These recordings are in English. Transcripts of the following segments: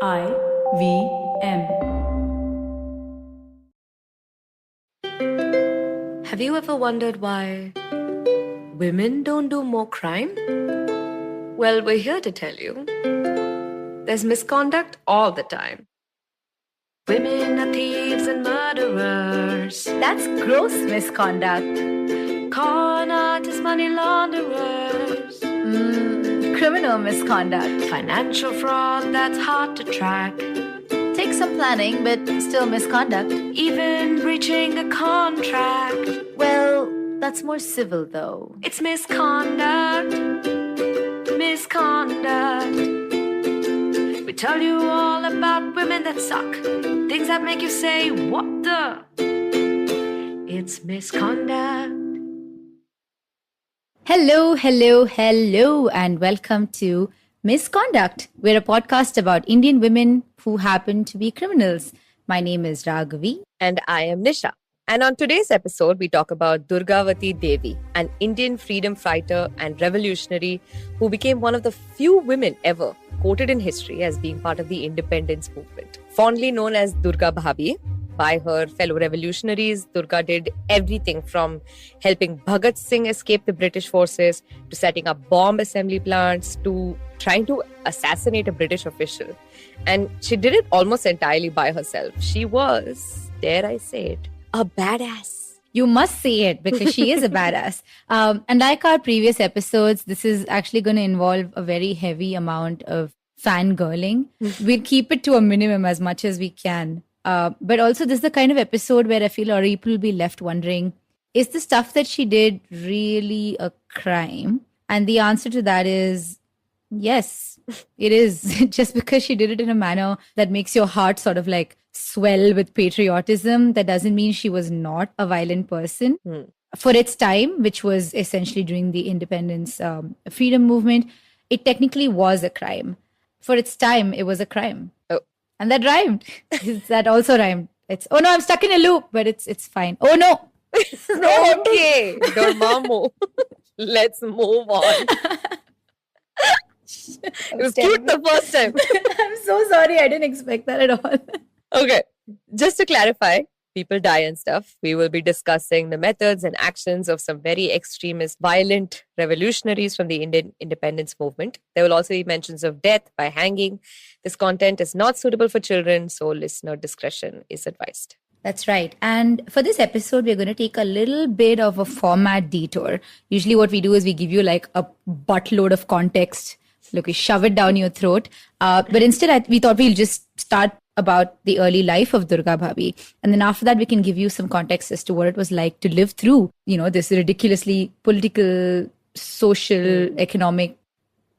I-V-M. Have you ever wondered why women don't do more crime? Well, we're here to tell you. There's misconduct all the time. Women are thieves and murderers. That's gross misconduct. Con artists, money launderers. Criminal misconduct. Financial fraud that's hard to track. Takes some planning, but still misconduct. Even breaching a contract. Well, that's more civil though. It's misconduct. Misconduct. We tell you all about women that suck. Things that make you say, what the? It's misconduct. Hello, and welcome to Misconduct. We're a podcast about Indian women who happen to be criminals. My name is Raghavi. And I am Nisha. And on today's episode, we talk about Durgavati Devi, an Indian freedom fighter and revolutionary who became one of the few women ever quoted in history as being part of the independence movement. Fondly known as Durga Bhabhi by her fellow revolutionaries, Durga did everything from helping Bhagat Singh escape the British forces to setting up bomb assembly plants to trying to assassinate a British official. And she did it almost entirely by herself. She was, dare I say it, a badass. You must say it because she is a badass. And like our previous episodes, this is actually going to involve a very heavy amount of fangirling. We'll keep it to a minimum as much as we can. But also, this is the kind of episode where I feel a lot of people will be left wondering, is the stuff that she did really a crime? And the answer to that is yes, it is. Just because she did it in a manner that makes your heart sort of like swell with patriotism, that doesn't mean she was not a violent person. For its time, which was essentially during the independence freedom movement, it technically was a crime. For its time, it was a crime. Oh. And that rhymed. That also rhymed. It's, oh no, I'm stuck in a loop, but it's fine. Oh no. Okay, Dormammu. Let's move on. It was cute the first time. I'm so sorry. I didn't expect that at all. Okay, just to clarify, people die and stuff. We will be discussing the methods and actions of some very extremist, violent revolutionaries from the Indian independence movement. There will also be mentions of death by hanging. This content is not suitable for children, so listener discretion is advised. That's right. And for this episode, we're going to take a little bit of a format detour. Usually what we do is we give you like a buttload of context. Look, we shove it down your throat. But instead, we thought we'll just start about the early life of Durga Bhabhi. And then after that, we can give you some context as to what it was like to live through, this ridiculously political, social, economic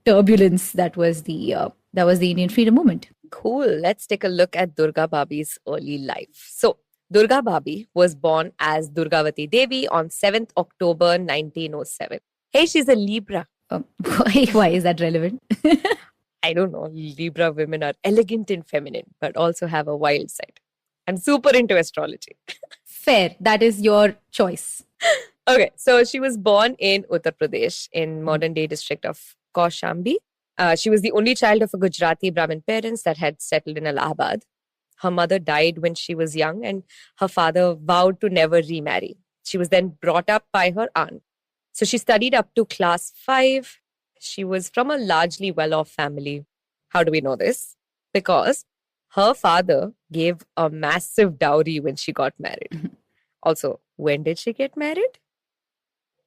turbulence that was the Indian freedom movement. Cool. Let's take a look at Durga Bhabhi's early life. So, Durga Bhabhi was born as Durgavati Devi on 7th October 1907. Hey, she's a Libra. Why is that relevant? I don't know. Libra women are elegant and feminine, but also have a wild side. I'm super into astrology. Fair. That is your choice. Okay, so she was born in Uttar Pradesh in modern-day district of Kaushambi. She was the only child of a Gujarati Brahmin parents that had settled in Allahabad. Her mother died when she was young and her father vowed to never remarry. She was then brought up by her aunt. So she studied up to class 5. She was from a largely well-off family. How do we know this? Because her father gave a massive dowry when she got married. Also, when did she get married?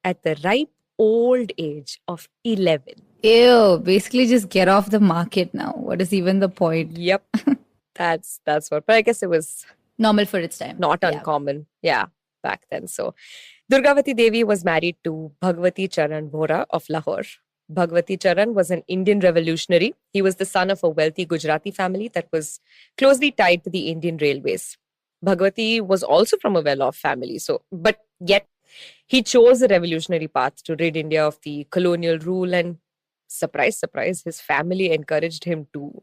At the ripe old age of 11. Ew, basically just get off the market now. What is even the point? Yep. That's what. But I guess it was normal for its time. Not uncommon. Yeah, back then. So Durgavati Devi was married to Bhagwati Charan Vora of Lahore. Bhagwati Charan was an Indian revolutionary. He was the son of a wealthy Gujarati family that was closely tied to the Indian railways. Bhagwati was also from a well-off family, but yet he chose the revolutionary path to rid India of the colonial rule, and surprise, surprise, his family encouraged him to.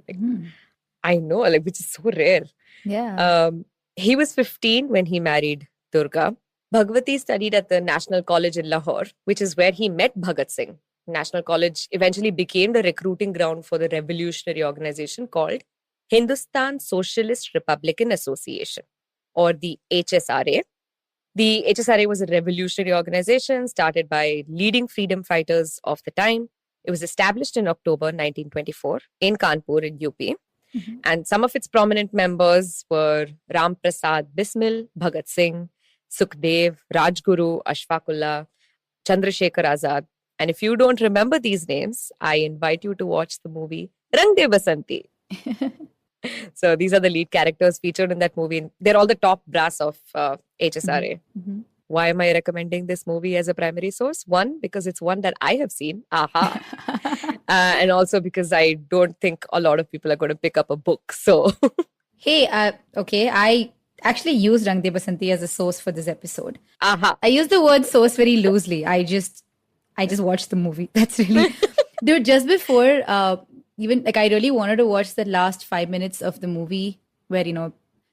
I know, which is so rare. Yeah. He was 15 when he married Durga. Bhagwati studied at the National College in Lahore, which is where he met Bhagat Singh. National College eventually became the recruiting ground for the revolutionary organization called Hindustan Socialist Republican Association, or the HSRA. The HSRA was a revolutionary organization started by leading freedom fighters of the time. It was established in October 1924 in Kanpur in UP. Mhm. And some of its prominent members were Ram Prasad Bismil, Bhagat Singh, Sukhdev, Rajguru, Ashfaqullah, Chandrasekhar Azad. And if you don't remember these names, I invite you to watch the movie Rang De Basanti. So these are the lead characters featured in that movie. They're all the top brass of HSRA. Mhm. Why am I recommending this movie as a primary source? One, because it's one that I have seen. Aha. And also because I don't think a lot of people are going to pick up a book. So, Hey, okay, I actually used Rang De Basanti as a source for this episode. aha. I use the word source very loosely. I just watched the movie. That's really, dude. Just before, even like I really wanted to watch the last 5 minutes of the movie, where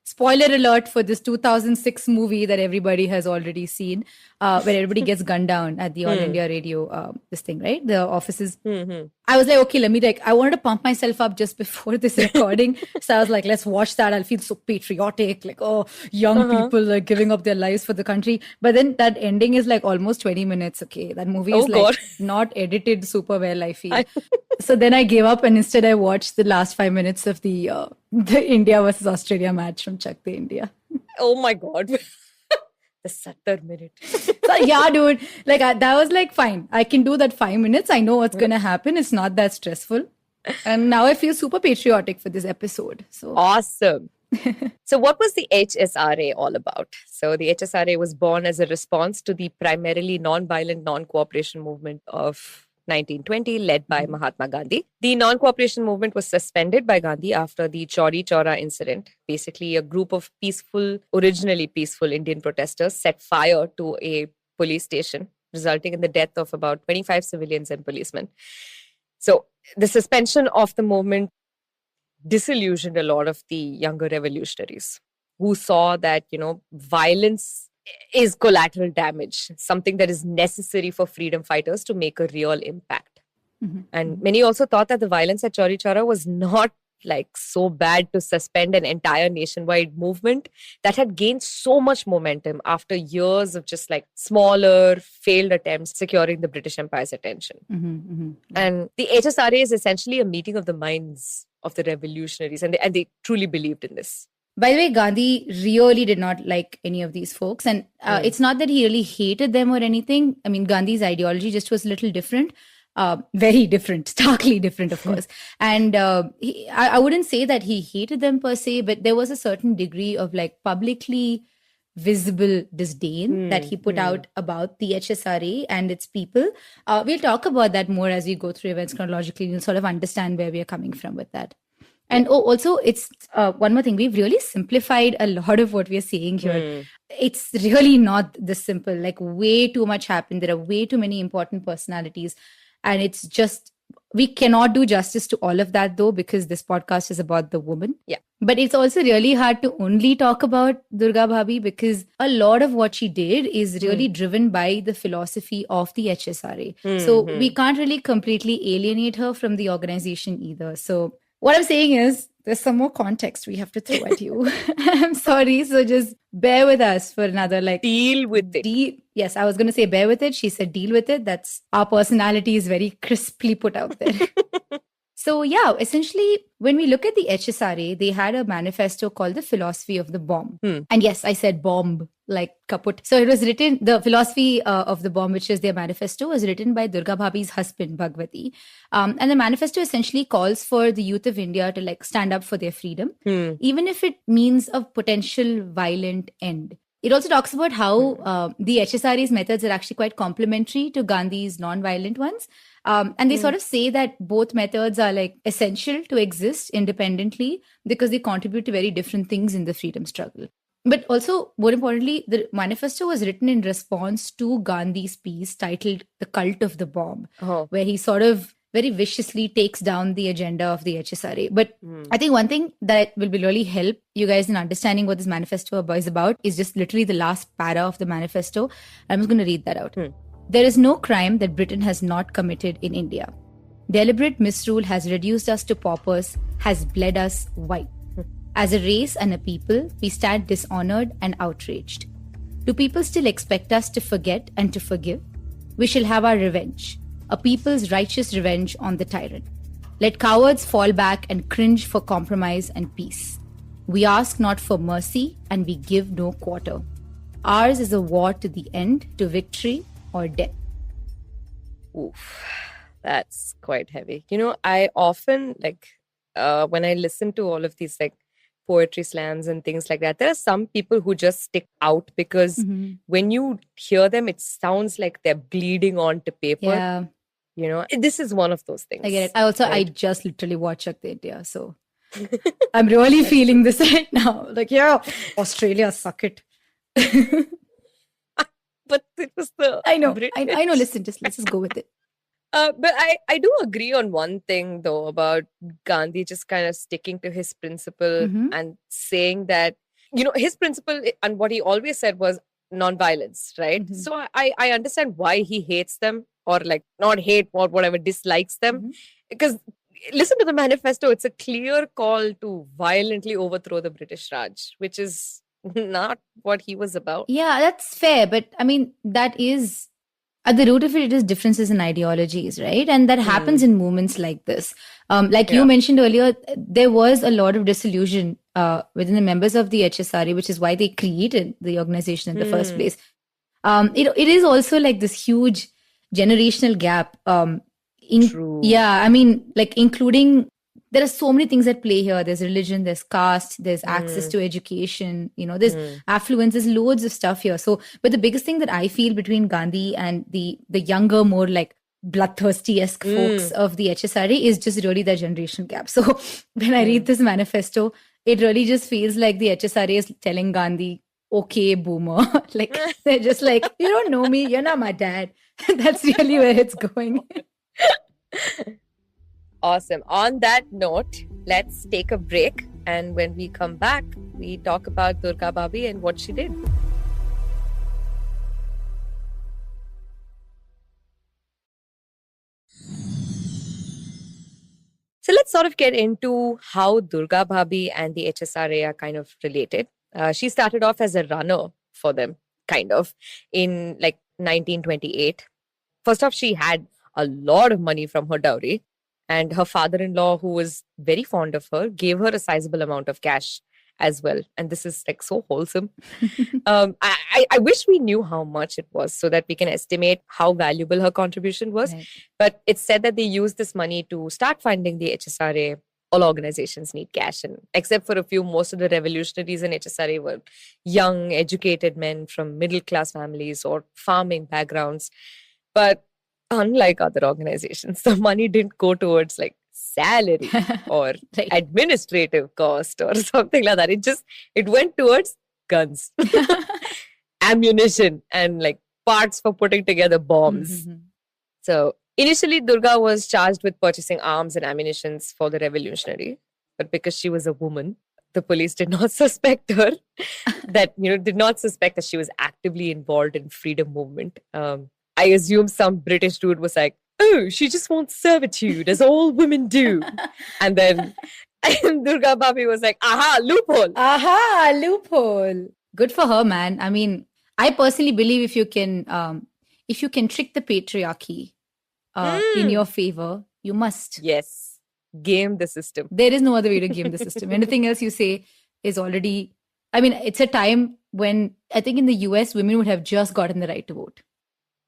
spoiler alert for this 2006 movie that everybody has already seen, where everybody gets gunned down at the All India Radio, this thing, right? The offices. Mhm. I was like, okay, I wanted to pump myself up just before this recording. So I was like, let's watch that. I'll feel so patriotic. Like, oh, young people like giving up their lives for the country. But then that ending is like almost 20 minutes. Okay. That movie is Oh, God. not edited super well, I feel. So then I gave up and instead I watched the last 5 minutes of the India versus Australia match from Chak De India. Oh my God. The 70 minute. So yeah, dude, that was like fine. I can do that 5 minutes. I know what's gonna happen. It's not that stressful. And now I feel super patriotic for this episode. So Awesome. So, what was the HSRA all about? So, the HSRA was born as a response to the primarily non-violent non-cooperation movement of 1920, led by Mahatma Gandhi. The non-cooperation movement was suspended by Gandhi after the Chauri Chaura incident. Basically, a group of originally peaceful Indian protesters set fire to a police station, resulting in the death of about 25 civilians and policemen. So, the suspension of the movement disillusioned a lot of the younger revolutionaries who saw that, violence is collateral damage, something that is necessary for freedom fighters to make a real impact. Mhm. And many also thought that the violence at Chauri Chaura was not like so bad to suspend an entire nationwide movement that had gained so much momentum after years of just like smaller failed attempts securing the British Empire's attention. Mhm, mhm. And the HSRA is essentially a meeting of the minds of the revolutionaries, and they truly believed in this. By the way, Gandhi really did not like any of these folks. And it's not that he really hated them or anything. I mean, Gandhi's ideology just was a little different. Very different, starkly different, of course. And I wouldn't say that he hated them per se, but there was a certain degree of like publicly visible disdain that he put out about the HSRA and its people. We'll talk about that more as we go through events chronologically. You'll sort of understand where we are coming from with that. And also, it's one more thing. We've really simplified a lot of what we are saying here. It's really not this simple. Like, way too much happened. There are way too many important personalities. And it's just, we cannot do justice to all of that, though, because this podcast is about the woman. Yeah. But it's also really hard to only talk about Durga Bhabhi because a lot of what she did is really driven by the philosophy of the HSRA. So we can't really completely alienate her from the organization either. So what I'm saying is there's some more context we have to throw at you. I'm sorry. So just bear with us for another Deal with it. Yes, I was going to say bear with it. She said deal with it. That's our personality is very crisply put out there. So yeah, essentially, when we look at the HSRA, they had a manifesto called the Philosophy of the Bomb. And yes, I said bomb, like kaput. So it was written, the Philosophy of the Bomb, which is their manifesto, was written by Durga Bhabhi's husband, Bhagwati. And the manifesto essentially calls for the youth of India to like stand up for their freedom, even if it means a potential violent end. It also talks about how the HSRA's methods are actually quite complementary to Gandhi's non-violent ones. And they sort of say that both methods are like essential to exist independently because they contribute to very different things in the freedom struggle. But also, more importantly, the manifesto was written in response to Gandhi's piece titled The Cult of the Bomb, where he sort of very viciously takes down the agenda of the HSRA. But I think one thing that will really help you guys in understanding what this manifesto is about is just literally the last para of the manifesto. I'm just going to read that out. There is no crime that Britain has not committed in India. Deliberate misrule has reduced us to paupers, has bled us white. As a race and a people, we stand dishonored and outraged. Do people still expect us to forget and to forgive? We shall have our revenge, a people's righteous revenge on the tyrant. Let cowards fall back and cringe for compromise and peace. We ask not for mercy and we give no quarter. Ours is a war to the end, to victory or death. Oof, that's quite heavy. I often when I listen to all of these poetry slams and things like that, there are some people who just stick out because when you hear them, it sounds like they're bleeding onto paper. Yeah, This is one of those things. I get it. I just literally watched Chak De India, so I'm really feeling this right now. Australia, suck it. But it was the I know. British. I know. Listen, let's just go with it. But I do agree on one thing though about Gandhi just kind of sticking to his principle and saying that, his principle and what he always said was non-violence, right? So I understand why he hates them or not hate or whatever, dislikes them. Because listen to the manifesto, it's a clear call to violently overthrow the British Raj, which is not what he was about. Yeah, that's fair. But I mean, that is at the root of it is differences in ideologies, right? And that happens in movements like this. You mentioned earlier, there was a lot of disillusion within the members of the HSRA, which is why they created the organization in the first place. It is also this huge generational gap. True. Yeah, I mean, including, there are so many things at play here. There's religion, there's caste, there's access to education, there's affluence, there's loads of stuff here. So, but the biggest thing that I feel between Gandhi and the younger, more bloodthirsty-esque folks of the HSRA is just really that generational gap. So when I read this manifesto, it really just feels like the HSRA is telling Gandhi, okay, boomer. They're just you don't know me, you're not my dad. That's really where it's going. Awesome. On that note, let's take a break. And when we come back, we talk about Durga Bhabi and what she did. So let's sort of get into how Durga Bhabi and the HSRA are kind of related. She started off as a runner for them, kind of, in 1928. First off, she had a lot of money from her dowry. And her father-in-law, who was very fond of her, gave her a sizable amount of cash as well. And this is so wholesome. I wish we knew how much it was so that we can estimate how valuable her contribution was. Right. But it's said that they used this money to start funding the HSRA. All organizations need cash. And except for a few, most of the revolutionaries in HSRA were young, educated men from middle-class families or farming backgrounds. But unlike other organizations, the money didn't go towards salary or administrative cost or something like that. It went towards guns, ammunition, and parts for putting together bombs. So initially, Durga was charged with purchasing arms and ammunitions for the revolutionary. But because she was a woman, the police did not suspect her did not suspect that she was actively involved in freedom movement. I assume some British dude was oh, she just wants servitude, as all women do. And then Durga Bhabi was aha, loophole. Aha, loophole. Good for her, man. I mean, I personally believe if you can trick the patriarchy in your favor, you must. Yes. Game the system. There is no other way to game the system. Anything else you say is already... I mean, it's a time when I think in the US, women would have just gotten the right to vote.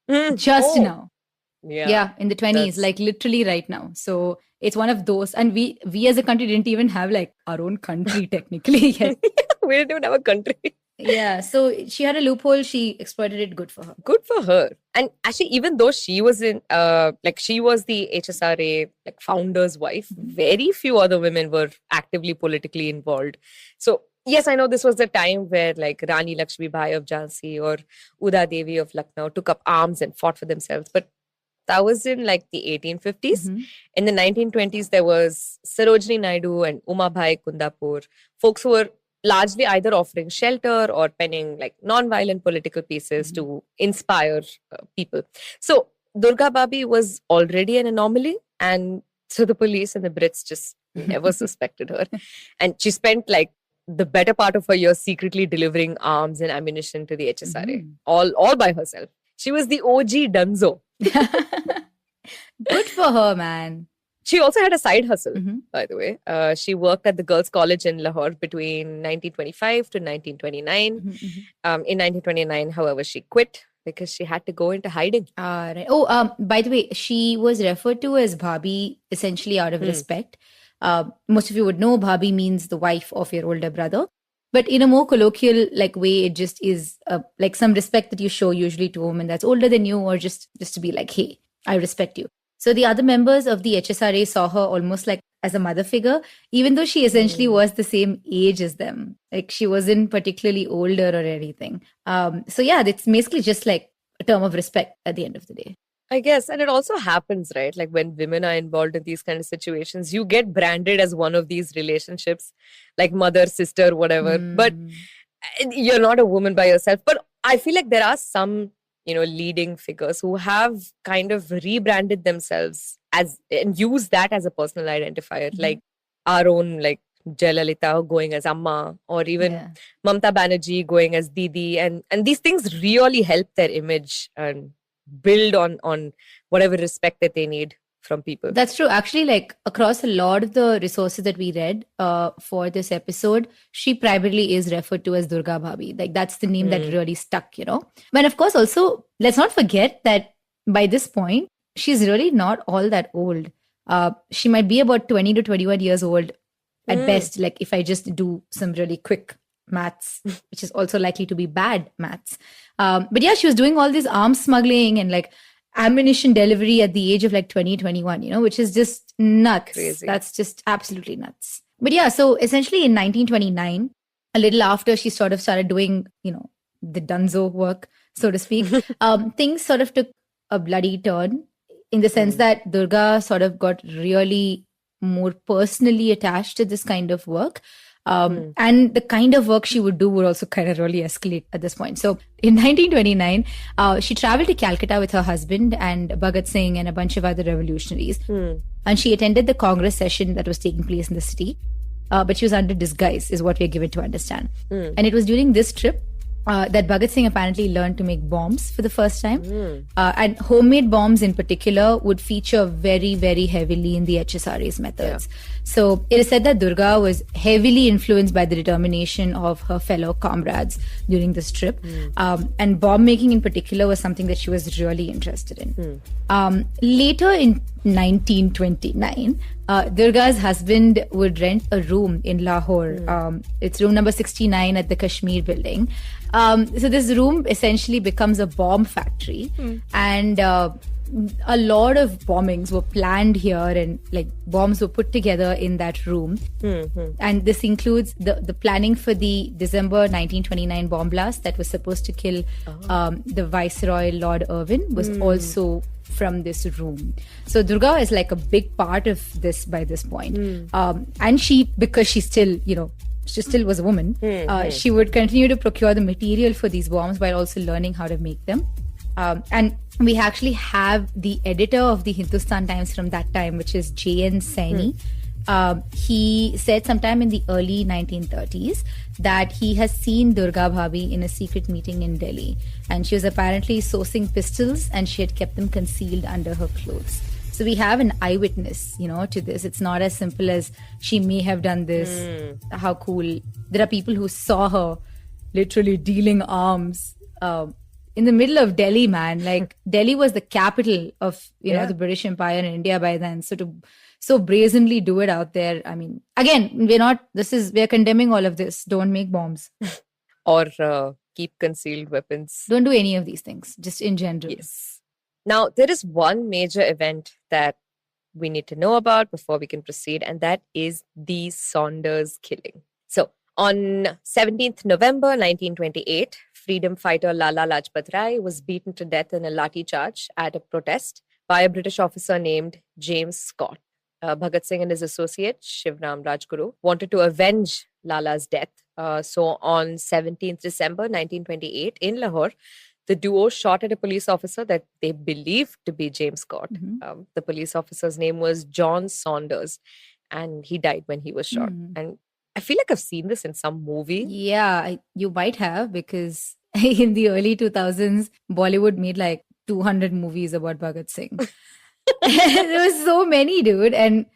Now. Yeah, in the 20s, literally right now. So it's one of those. And we as a country didn't even have our own country technically yet. We didn't even have a country. Yeah, so she had a loophole. She exploited it. Good for her. Good for her. And actually, even though she was in, she was the HSRA founder's wife, very few other women were actively politically involved. So yes, I know this was the time where Rani Lakshmi Bai of Jhansi or Uda Devi of Lucknow took up arms and fought for themselves. But that was in the 1850s. In the 1920s, there was Sarojini Naidu and Uma Bhai Kundapur, folks who were largely either offering shelter or penning non-violent political pieces to inspire people. So Durga Bhabi was already an anomaly, And so the police and the Brits just never suspected her. And she spent like the better part of her year secretly delivering arms and ammunition to the HSRA, all by herself. She was the OG Dunzo. Good for her, man. She also had a side hustle, by the way. She worked at the Girls' College in Lahore between 1925 to 1929. In 1929, however, she quit because she had to go into hiding. Right. Oh, by the way, she was referred to as Bhabhi essentially out of respect. Most of you would know Bhabhi means the wife of your older brother. But in a more colloquial like way, it just is like some respect that you show usually to a woman that's older than you, or just to be like, hey, I respect you. So the other members of the HSRA saw her almost like as a mother figure, even though she essentially was the same age as them. Like she wasn't particularly older or anything. So yeah, it's basically just like a term of respect at the end of the day. I guess. And it also happens, right? Like when women are involved in these kind of situations, you get branded as one of these relationships, like mother, sister, whatever. But you're not a woman by yourself. But I feel like there are some, leading figures who have kind of rebranded themselves as and use that as a personal identifier, like our own, like Jayalalitha going as Amma, or even Mamata Banerjee going as Didi, and these things really help their image and build on whatever respect that they need from people. That's true. Actually, like across a lot of the resources that we read for this episode, she primarily is referred to as Durga Bhabhi. Like that's the name that really stuck, But of course, also, let's not forget that by this point, she's really not all that old. She might be about 20 to 21 years old at best, like if I just do some really quick maths, which is also likely to be bad maths. But yeah, she was doing all this arms smuggling and like ammunition delivery at the age of like 20, 21, which is just nuts. Crazy. That's just absolutely nuts. But yeah, so essentially in 1929, a little after she sort of started doing, the dunzo work, so to speak, things sort of took a bloody turn in the sense that Durga sort of got really more personally attached to this kind of work. And the kind of work she would do would also kind of really escalate at this point. So in 1929, she traveled to Calcutta with her husband and Bhagat Singh and a bunch of other revolutionaries. And she attended the Congress session that was taking place in the city. But she was under disguise, is what we're given to understand. And it was during this trip that Bhagat Singh apparently learned to make bombs for the first time. And homemade bombs in particular would feature very, very heavily in the HSRA's methods. So it is said that Durga was heavily influenced by the determination of her fellow comrades during this trip. And bomb making in particular was something that she was really interested in. Later in 1929, Durga's husband would rent a room in Lahore. It's room number 69 at the Kashmir building. So this room essentially becomes a bomb factory. And a lot of bombings were planned here, and like bombs were put together in that room. And this includes the planning for the December 1929 bomb blast that was supposed to kill the Viceroy Lord Irwin was also from this room. So Durga is like a big part of this by this point. And she, because she still, she still was a woman, she would continue to procure the material for these bombs while also learning how to make them. And we actually have the editor of the Hindustan Times from that time, which is J.N. Saini. He said sometime in the early 1930s that he has seen Durga Bhabhi in a secret meeting in Delhi. And she was apparently sourcing pistols and she had kept them concealed under her clothes. So we have an eyewitness, to this. It's not as simple as she may have done this. How cool. There are people who saw her literally dealing arms in the middle of Delhi, man. Like Delhi was the capital of, the British Empire in India by then. So to so brazenly do it out there. I mean, again, we're condemning all of this. Don't make bombs. Or keep concealed weapons. Don't do any of these things, just in general. Yes. Now, there is one major event that we need to know about before we can proceed, and that is the Saunders killing. So, on 17th November 1928, freedom fighter Lala Lajpat Rai was beaten to death in a lathi charge at a protest by a British officer named James Scott. Bhagat Singh and his associate, Shivram Rajguru, wanted to avenge Lala's death. So on 17th December 1928 in Lahore, The duo shot at a police officer that they believed to be James Scott. Mhm. The police officer's name was John Saunders, and he died when he was shot. Mhm. And I feel like I've seen this in some movie. Yeah, you might have, because in the early 2000s, Bollywood made like 200 movies about Bhagat Singh. There was so many, dude. And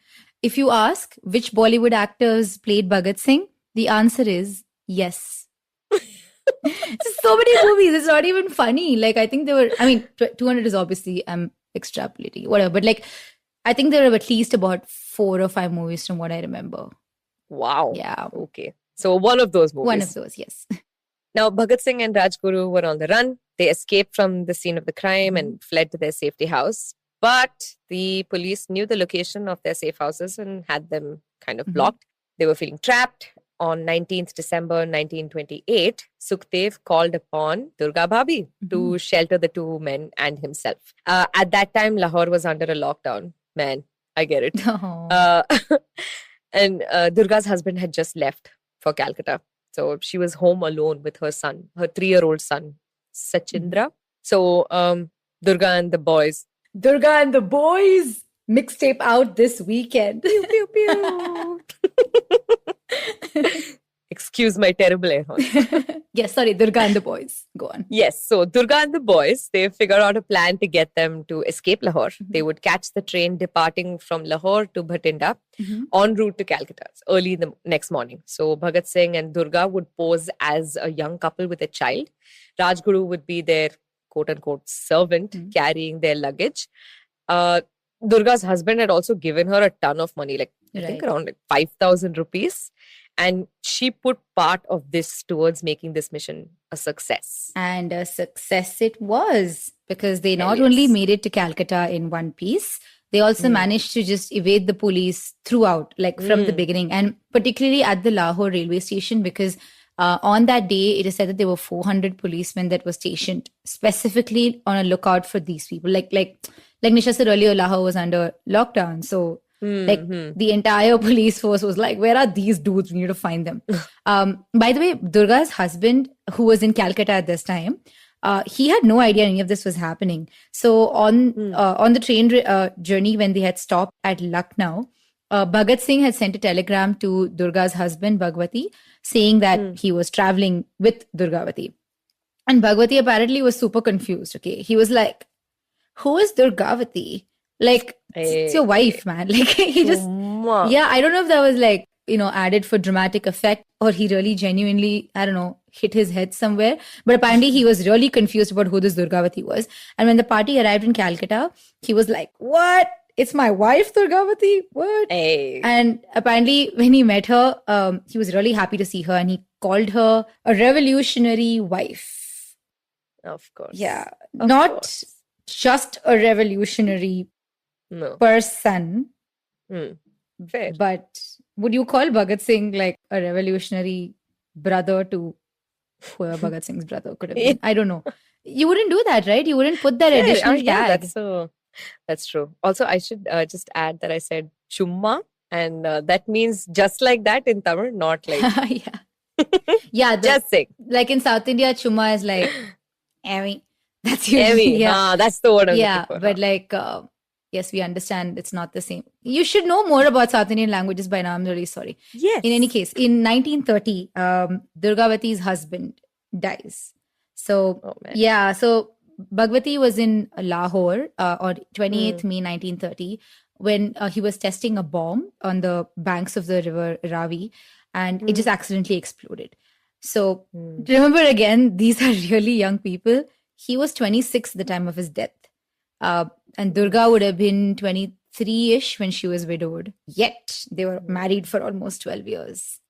if you ask which Bollywood actors played Bhagat Singh, the answer is yes. So many movies. It's not even funny. Like, I think there were, 200 is obviously, I'm extrapolating, whatever. But like, I think there were at least about 4 or 5 movies from what I remember. Wow. Yeah. Okay. So one of those movies. One of those, yes. Now, Bhagat Singh and Rajguru were on the run. They escaped from the scene of the crime and fled to their safety house. But the police knew the location of their safe houses and had them kind of blocked. They were feeling trapped. On 19th December 1928, Sukhdev called upon Durga Bhabhi to shelter the two men and himself. At that time, Lahore was under a lockdown. Man, I get it. Oh. And Durga's husband had just left for Calcutta. So she was home alone with her son, her 3-year-old son, Sachindra. So Durga and the boys. Durga and the Boys mixtape out this weekend. Pew, pew, pew. Excuse my terrible air horn. Yes, sorry, Durga and the Boys. Go on. Yes, so Durga and the boys, they figured out a plan to get them to escape Lahore. They would catch the train departing from Lahore to Bhatinda en route to Calcutta early in the next morning. So Bhagat Singh and Durga would pose as a young couple with a child. Rajguru would be their quote-unquote servant carrying their luggage. Durga's husband had also given her a ton of money, like I think around like 5,000 rupees. And she put part of this towards making this mission a success. And a success it was, because they not only made it to Calcutta in one piece, they also managed to just evade the police throughout, like from the beginning, and particularly at the Lahore railway station, because on that day, it is said that there were 400 policemen that were stationed specifically on a lookout for these people. Like Nisha said earlier, Lahore was under lockdown. So the entire police force was like, where are these dudes? We need to find them. By the way, Durga's husband, who was in Calcutta at this time, he had no idea any of this was happening. So on the train journey, when they had stopped at Lucknow, Bhagat Singh had sent a telegram to Durga's husband, Bhagwati, saying that he was traveling with Durgavati. And Bhagwati apparently was super confused. Okay. He was like, who is Durgavati? Like, it's your wife, man. Like, he just, I don't know if that was like, added for dramatic effect, or he really genuinely, I don't know, hit his head somewhere. But apparently he was really confused about who this Durgavati was. And when the party arrived in Calcutta, he was like, what? It's my wife, Durgavati? What? Hey. And apparently when he met her, he was really happy to see her, and he called her a revolutionary wife. Of course. Yeah. Of Not course. just a revolutionary person. Fair. But would you call Bhagat Singh like a revolutionary brother to whoever Bhagat Singh's brother could have been? I don't know. You wouldn't do that, right? You wouldn't put that additional tag. That's true. Also, I should just add that I said chumma, and that means just like that in Tamil, not like yeah. Just saying. Like in South India, chumma is like Emi. That's usually that's the word I'm looking for. But like yes, we understand it's not the same. You should know more about South Indian languages by now. I'm really sorry. Yes. In any case, in 1930, Durgavati's husband dies. So so Bhagwati was in Lahore on 28th May 1930 when he was testing a bomb on the banks of the river Ravi, and it just accidentally exploded. So remember again, these are really young people. He was 26 at the time of his death. And Durga would have been 23-ish when she was widowed. Yet they were married for almost 12 years.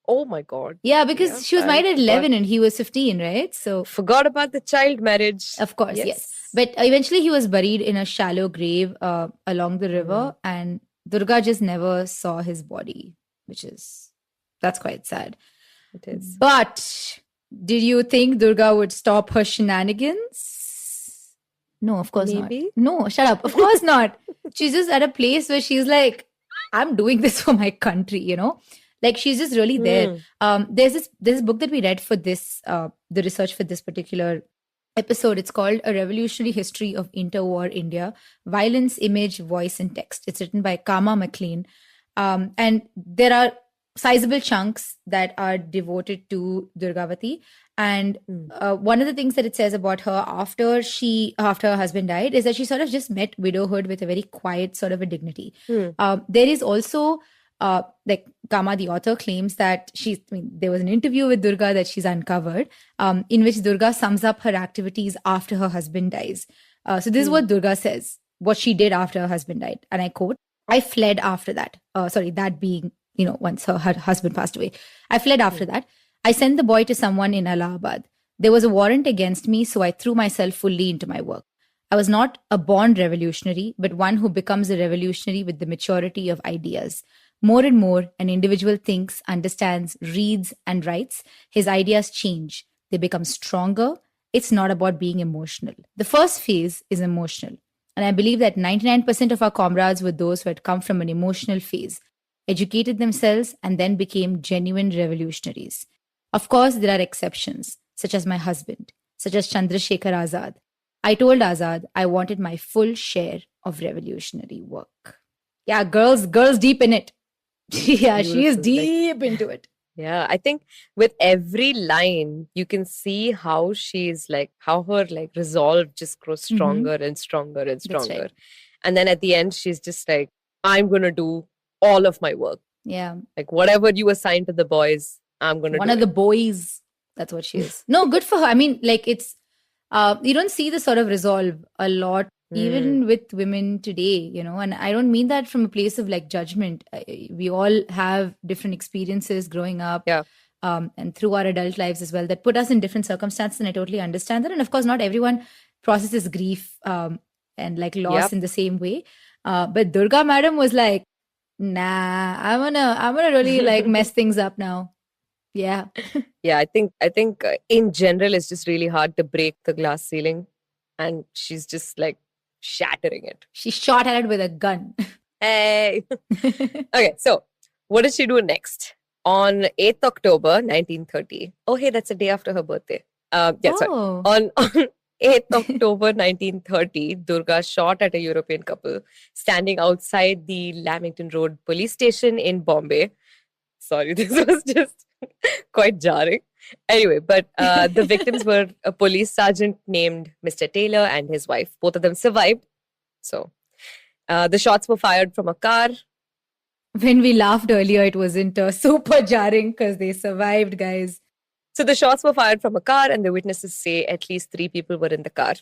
Oh my God. Yeah, because she was married at 11 and he was 15, right? So forgot about the child marriage. Of course, yes. But eventually he was buried in a shallow grave along the river, and Durga just never saw his body, that's quite sad. It is. But did you think Durga would stop her shenanigans? No, of course Maybe. not. No, shut up. Of course not. She's just at a place where she's like, I'm doing this for my country, Like she's just really there. There's this book that we read for this, the research for this particular episode. It's called A Revolutionary History of Interwar India, Violence, Image, Voice, and Text. It's written by Kama McLean. And there are sizable chunks that are devoted to Durgavati. And one of the things that it says about her after her husband died is that she sort of just met widowhood with a very quiet sort of a dignity. There is also like Kama, the author, claims that there was an interview with Durga that she's uncovered, in which Durga sums up her activities after her husband dies. So this is what Durga says, what she did after her husband died. And I quote, "I fled after that." That being, once her husband passed away. "I fled after that. I sent the boy to someone in Allahabad. There was a warrant against me, so I threw myself fully into my work. I was not a born revolutionary, but one who becomes a revolutionary with the maturity of ideas. More and more, an individual thinks, understands, reads, and writes. His ideas change. They become stronger. It's not about being emotional. The first phase is emotional. And I believe that 99% of our comrades were those who had come from an emotional phase, educated themselves, and then became genuine revolutionaries. Of course, there are exceptions, such as my husband, such as Chandrasekhar Azad. I told Azad I wanted my full share of revolutionary work." Yeah, girls deep in it. Yeah, she is deep into it. Yeah, I think with every line, you can see how how her resolve just grows stronger and stronger and stronger. That's right. And then at the end, she's just like, "I'm going to do all of my work. Yeah. Like whatever you assign to the boys, I'm going to do One of the boys. That's what she is. No, good for her. I mean, it's, you don't see this sort of resolve a lot, even with women today, and I don't mean that from a place of judgment. We all have different experiences growing up. Yeah. And through our adult lives as well that put us in different circumstances. And I totally understand that. And of course, not everyone processes grief and loss in the same way. But Durga madam was like, "Nah, I'm gonna really mess things up now." Yeah. Yeah, I think in general, it's just really hard to break the glass ceiling. And she's just shattering it. She shot at it with a gun. Hey. Okay, so what did she do next? On 8th October 1930. Oh, hey, that's a day after her birthday. Sorry. On 8th October 1930, Durga shot at a European couple standing outside the Lamington Road police station in Bombay. Sorry, this was just quite jarring. Anyway, but the victims were a police sergeant named Mr. Taylor and his wife. Both of them survived. So the shots were fired from a car. When we laughed earlier, it wasn't super jarring because they survived, guys. So the shots were fired from a car, and the witnesses say at least 3 people were in the car.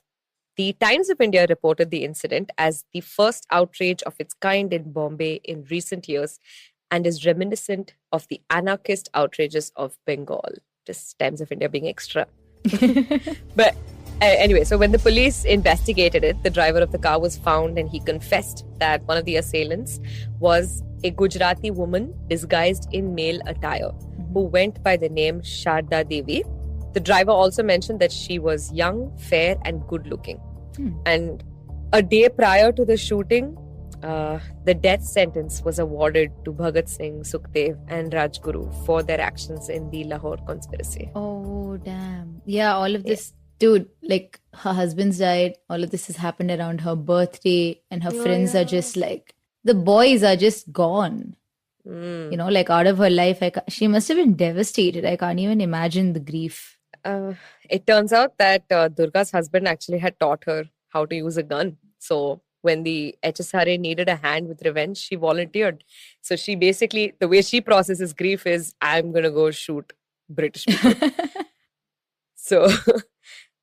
The Times of India reported the incident as the first outrage of its kind in Bombay in recent years and is reminiscent of the anarchist outrages of Bengal. Just Times of India being extra. But anyway, so when the police investigated it, the driver of the car was found and he confessed that one of the assailants was a Gujarati woman disguised in male attire who went by the name Sharda Devi. The driver also mentioned that she was young, fair, and good looking. And a day prior to the shooting, the death sentence was awarded to Bhagat Singh, Sukhdev, and Rajguru for their actions in the Lahore conspiracy. Oh, damn. Yeah, all of this, dude, her husband's died. All of this has happened around her birthday, and her friends are just the boys are just gone. Out of her life. She must have been devastated. I can't even imagine the grief. It turns out that Durga's husband actually had taught her how to use a gun. So when the HSRA needed a hand with revenge, she volunteered. So she basically, the way she processes grief is, I'm going to go shoot British people. So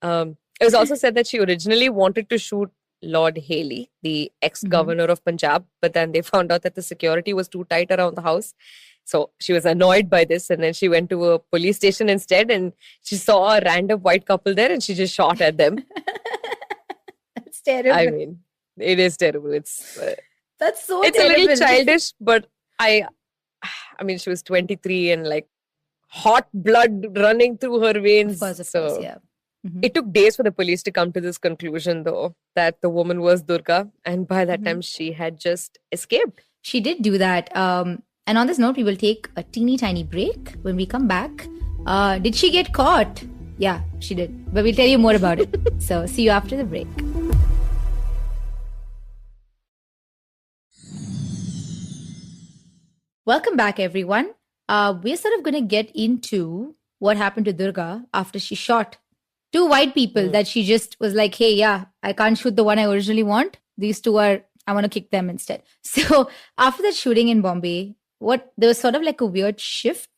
it was also said that she originally wanted to shoot Lord Haley, the ex-governor of Punjab, but then they found out that the security was too tight around the house. So she was annoyed by this, and then she went to a police station instead, and she saw a random white couple there, and she just shot at them. That's terrible. I mean, it is terrible. That's so it's terrible. A little childish, but I mean, she was 23 and hot blood running through her veins. Of course, yeah. It took days for the police to come to this conclusion, though, that the woman was Durga, and by that time she had just escaped. She did do that. And on this note, we will take a teeny tiny break. When we come back, did she get caught? Yeah, she did. But we'll tell you more about it. So see you after the break. Welcome back, everyone. We're sort of going to get into what happened to Durga after she shot two white people that she just was like, hey, yeah, I can't shoot the one I originally want. These two are, I want to kick them instead. So after that shooting in Bombay, there was sort of like a weird shift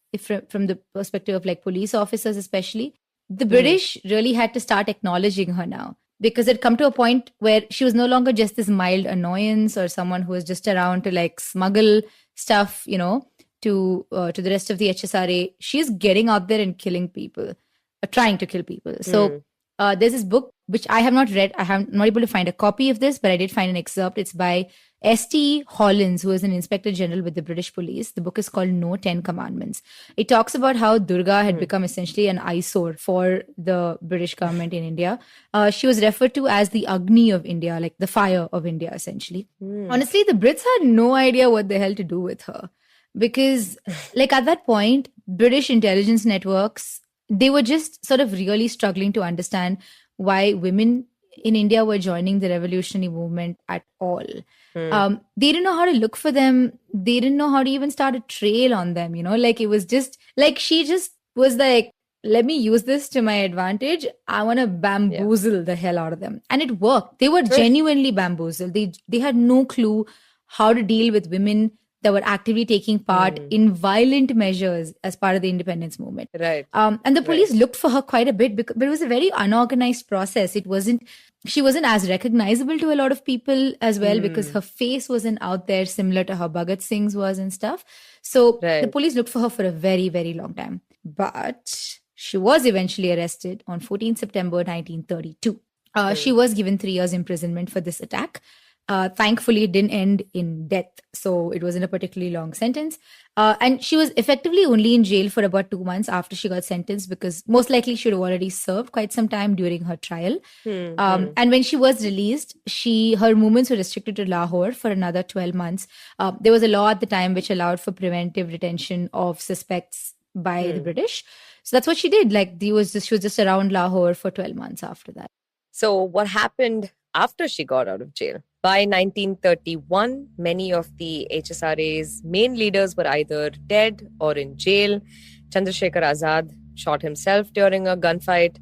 from the perspective of like police officers, especially. The British really had to start acknowledging her now because it come to a point where she was no longer just this mild annoyance or someone who was just around to like smuggle stuff, to the rest of the HSRA. She's getting out there and killing people, trying to kill people. So there's this book which I have not read. I'm not able to find a copy of this, but I did find an excerpt. It's by S.T. Hollins, who is an inspector general with the British police. The book is called No 10 Commandments. It talks about how Durga had become essentially an eyesore for the British government in India. She was referred to as the Agni of India, like the fire of India, essentially. Honestly, the Brits had no idea what the hell to do with her. Because, like, at that point, British intelligence networks, they were just sort of really struggling to understand why women in India were joining the revolutionary movement at all. They didn't know how to look for them. They didn't know how to even start a trail on them, like it was just like she just was like, let me use this to my advantage. I want to bamboozle the hell out of them. And it worked. They were genuinely bamboozled. They had no clue how to deal with women that were actively taking part in violent measures as part of the independence movement. Right. And the police looked for her quite a bit, but it was a very unorganized process. She wasn't as recognizable to a lot of people as well because her face wasn't out there similar to how Bhagat Singh's was and stuff. So the police looked for her for a very, very long time. But she was eventually arrested on 14 September 1932. She was given 3 years imprisonment for this attack. Thankfully, it didn't end in death. So it wasn't a particularly long sentence. And she was effectively only in jail for about 2 months after she got sentenced because most likely she would have already served quite some time during her trial. And when she was released, her movements were restricted to Lahore for another 12 months. There was a law at the time which allowed for preventive detention of suspects by the British. So that's what she did. Like she was just around Lahore for 12 months after that. So what happened after she got out of jail? By 1931, many of the HSRA's main leaders were either dead or in jail. Chandrasekhar Azad shot himself during a gunfight.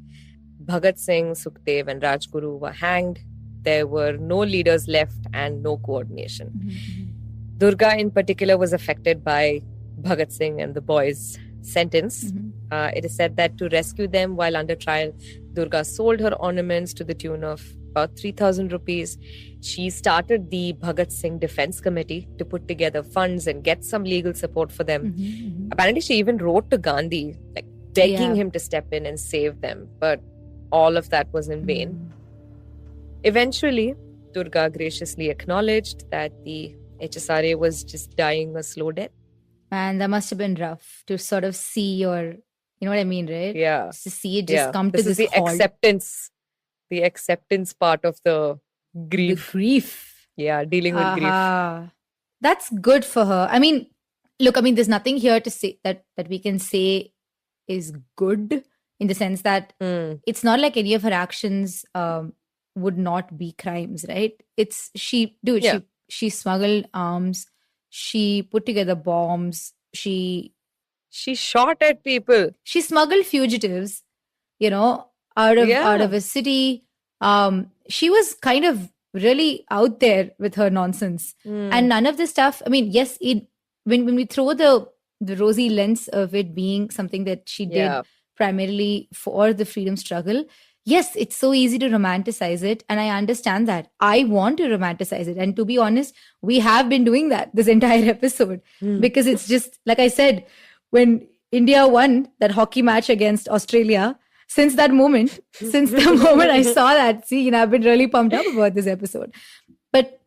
Bhagat Singh, Sukhdev, and Rajguru were hanged. There were no leaders left and no coordination. Durga, in particular, was affected by Bhagat Singh and the boys' sentence. It is said that to rescue them while under trial, Durga sold her ornaments to the tune of about 3,000 rupees. She started the Bhagat Singh Defense Committee to put together funds and get some legal support for them. Apparently, she even wrote to Gandhi, like begging him to step in and save them. But all of that was in vain. Eventually, Durga graciously acknowledged that the HSRA was just dying a slow death. Man, that must have been rough to sort of see you know what I mean, right? Yeah. Just to see it just come to this is the halt. The acceptance part of the grief. The grief. Yeah, dealing with grief. That's good for her. I mean, look, there's nothing here to say that we can say is good in the sense that it's not like any of her actions would not be crimes, right? She smuggled arms, she put together bombs, she shot at people. She smuggled fugitives, out of a city. She was kind of really out there with her nonsense. And none of this stuff, yes, when we throw the rosy lens of it being something that she did primarily for the freedom struggle, yes, it's so easy to romanticize it. And I understand that. I want to romanticize it. And to be honest, we have been doing that this entire episode because it's just, like I said, when India won that hockey match against Australia, since the moment I saw that scene, I've been really pumped up about this episode. But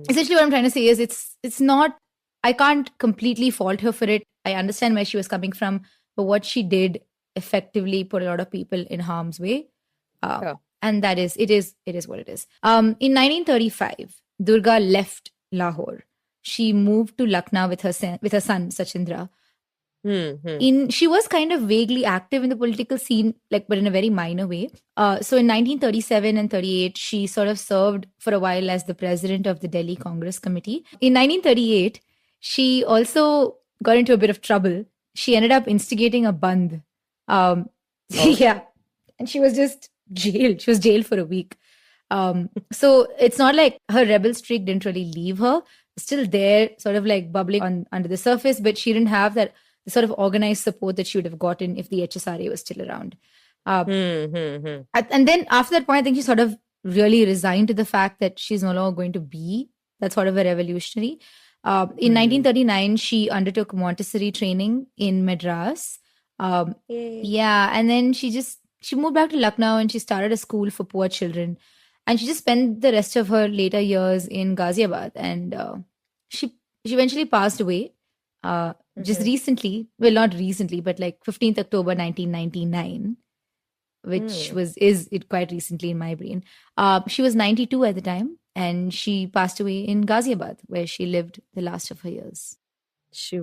essentially what I'm trying to say is it's not, I can't completely fault her for it. I understand where she was coming from, but what she did effectively put a lot of people in harm's way. And it is what it is. In 1935, Durga left Lahore. She moved to Lucknow with her son, Sachindra. She was kind of vaguely active in the political scene, like, but in a very minor way. So in 1937 and 38, she sort of served for a while as the president of the Delhi Congress Committee. In 1938, she also got into a bit of trouble. She ended up instigating a bandh. Yeah, and she was just jailed. She was jailed for a week. So it's not like her rebel streak didn't really leave her. Still there, sort of like bubbling under the surface, but she didn't have that the sort of organized support that she would have gotten if the HSRA was still around. And then after that point, I think she sort of really resigned to the fact that she's no longer going to be that sort of a revolutionary. In 1939, she undertook Montessori training in Madras. Yeah, and then she moved back to Lucknow and she started a school for poor children. And she just spent the rest of her later years in Ghaziabad. And she eventually passed away just recently. Well, not recently, but like 15th October 1999, which is quite recently in my brain. She was 92 at the time. And she passed away in Ghaziabad, where she lived the last of her years. She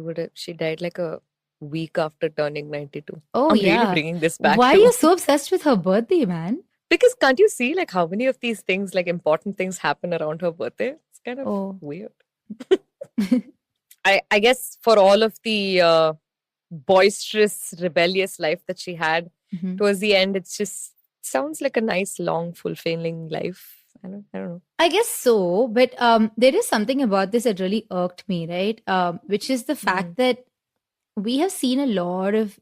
died like a week after turning 92. Oh, I'm yeah. really bringing this back. Why are you so obsessed with her birthday, man? Because can't you see like how many of these things, like important things, happen around her birthday? It's kind of weird. I guess for all of the boisterous, rebellious life that she had, towards the end, it just sounds like a nice, long, fulfilling life. I don't know. I guess so, but there is something about this that really irked me, right? Which is the fact that we have seen a lot of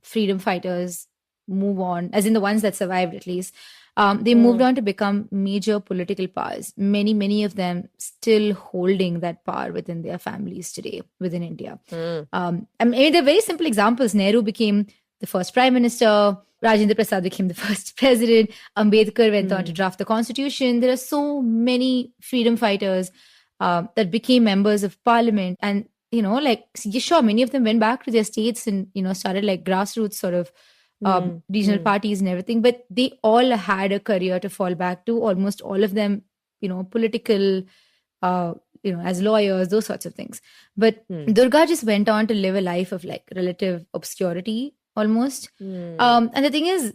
freedom fighters move on, as in the ones that survived at least. They moved on to become major political powers. Many of them still holding that power within their families today within India. I mean, they're very simple examples. Nehru became the first prime minister. Rajendra Prasad became the first president. Ambedkar went on to draft the constitution. There are so many freedom fighters that became members of parliament. And, like, sure, many of them went back to their states and, started like grassroots sort of regional parties and everything. But they all had a career to fall back to. Almost all of them, political, as lawyers, those sorts of things. But Durga just went on to live a life of like relative obscurity almost. And the thing is,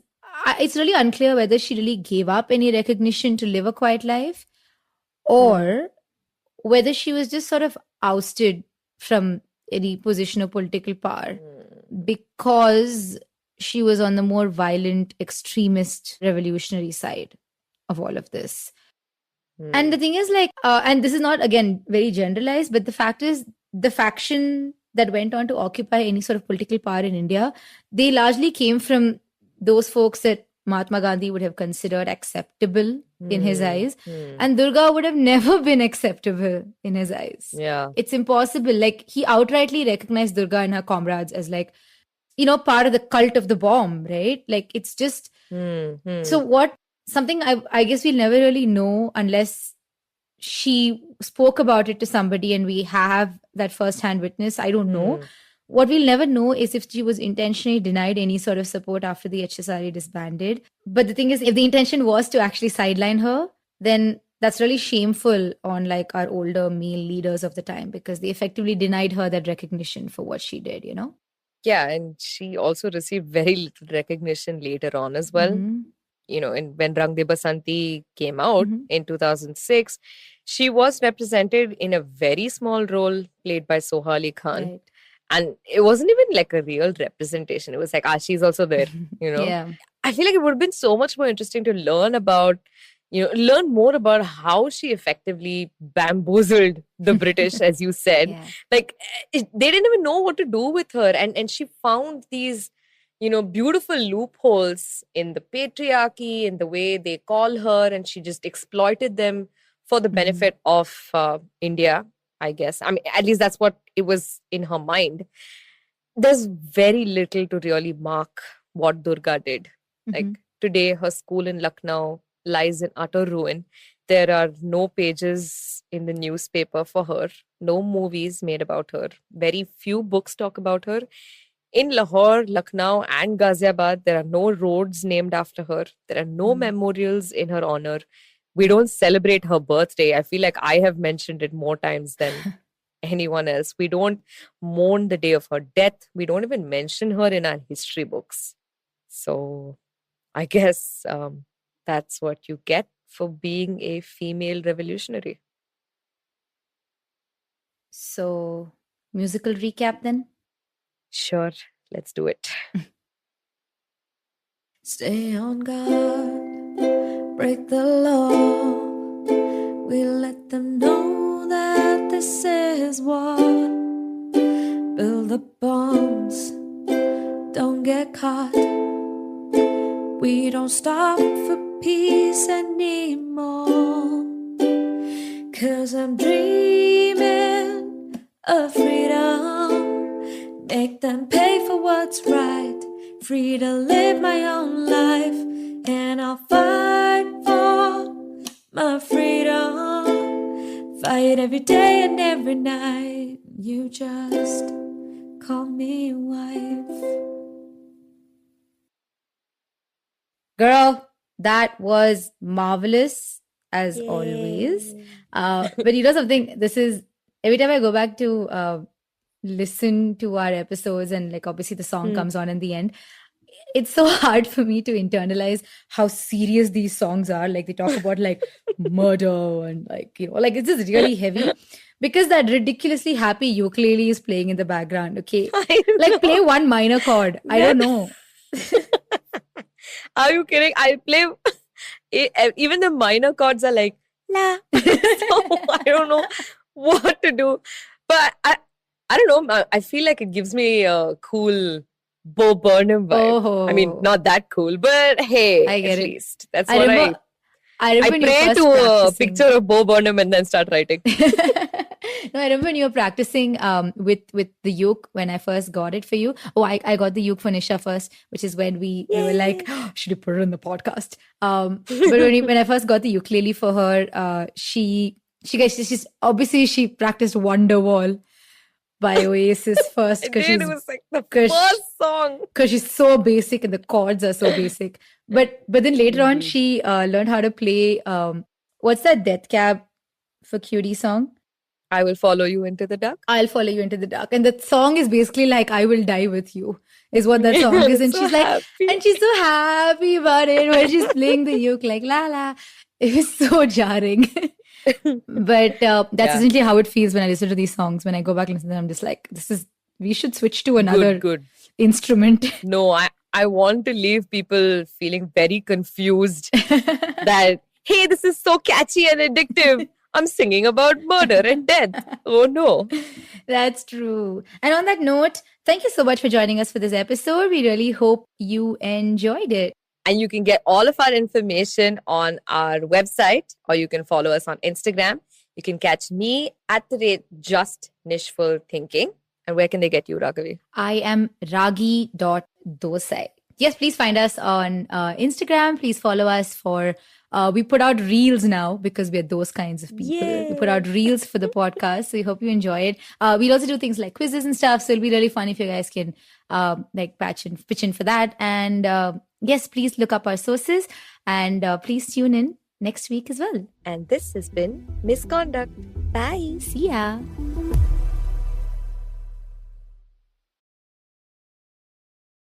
it's really unclear whether she really gave up any recognition to live a quiet life or whether she was just sort of ousted from any position of political power because she was on the more violent, extremist, revolutionary side of all of this. And the thing is, like, and this is not, again, very generalized, but the fact is, the faction that went on to occupy any sort of political power in India, they largely came from those folks that Mahatma Gandhi would have considered acceptable in his eyes. And Durga would have never been acceptable in his eyes. Yeah. It's impossible. Like, he outrightly recognized Durga and her comrades as like, part of the cult of the bomb, right? Like, it's just... So something I guess we'll never really know unless she spoke about it to somebody and we have that first-hand witness. I don't know. What we'll never know is if she was intentionally denied any sort of support after the HSRA disbanded. But the thing is, if the intention was to actually sideline her, then that's really shameful on like our older male leaders of the time because they effectively denied her that recognition for what she did, Yeah, and she also received very little recognition later on as well. And when Rang De Basanti came out in 2006, she was represented in a very small role played by Soha Ali Khan. Right. And it wasn't even like a real representation. It was like, she's also there, Yeah. I feel like it would have been so much more interesting to learn more about how she effectively bamboozled the British, as you said. Yeah. Like, they didn't even know what to do with her. And she found these, beautiful loopholes in the patriarchy, in the way they call her, and she just exploited them for the benefit of India, I guess. I mean, at least that's what it was in her mind. There's very little to really mark what Durga did. Like, today, her school in Lucknow lies in utter ruin. There are no pages in the newspaper for her, no movies made about her. Very few books talk about her. In Lahore, Lucknow and Ghaziabad, there are no roads named after her. There are no memorials in her honor. We don't celebrate her birthday. I feel like I have mentioned it more times than anyone else. We don't mourn the day of her death. We don't even mention her in our history books. So I guess that's what you get for being a female revolutionary. So, musical recap then? Sure, let's do it. Stay on guard, break the law. We let them know that this is war. Build the bombs, don't get caught. We don't stop for peace anymore. 'Cause I'm dreaming of freedom. Make them pay for what's right. Free to live my own life. And I'll fight for my freedom. Fight every day and every night. You just call me wife. Girl, that was marvelous as always. But you know something, this is every time I go back to listen to our episodes and like obviously the song comes on in the end, it's so hard for me to internalize how serious these songs are. Like they talk about like murder and like, you know, like it's just really heavy because that ridiculously happy ukulele is playing in the background. Okay. Like play one minor chord. I don't know. Are you kidding? I'll play. Even the minor chords are like la. So I don't know what to do, but I don't know. I feel like it gives me a cool Bo Burnham vibe. I mean, not that cool, but hey, I get at it. least that's I what remember I when you pray first to a practicing. picture of Bo Burnham and then start writing. No, I remember when you were practicing with the uke when I first got it for you. Oh, I got the uke for Nisha first, which is when we were like, oh, should we put it in the podcast? But when I first got the ukulele for her, she's obviously she practiced Wonderwall by Oasis first because It was like the first song. Because she's so basic and the chords are so basic. But then later on she learned how to play what's that Death Cab for Cutie song? I will follow you into the dark. I'll follow you into the dark. And the song is basically like I will die with you is what that song is. And So she's like happy. and she's so happy about it when she's playing the uke like la la. It was so jarring. But that's essentially how it feels when I listen to these songs. When I go back and listen to them, I'm just like, we should switch to another Good. instrument. No, I want to leave people feeling very confused that, hey, this is so catchy and addictive. I'm singing about murder and death. Oh no. That's true. And on that note, thank you so much for joining us for this episode. We really hope you enjoyed it. And you can get all of our information on our website, or you can follow us on Instagram. You can catch me at the rate Just Nishful Thinking. And where can they get you, Raghavi? I am ragi.dosai. Yes, please find us on Instagram. Please follow us for, we put out reels now because we're those kinds of people. Yay. We put out reels for the podcast. So we hope you enjoy it. We'll also do things like quizzes and stuff. So it'll be really fun if you guys can like pitch in for that. And yes, please look up our sources and please tune in next week as well. And this has been Misconduct. Bye. See ya.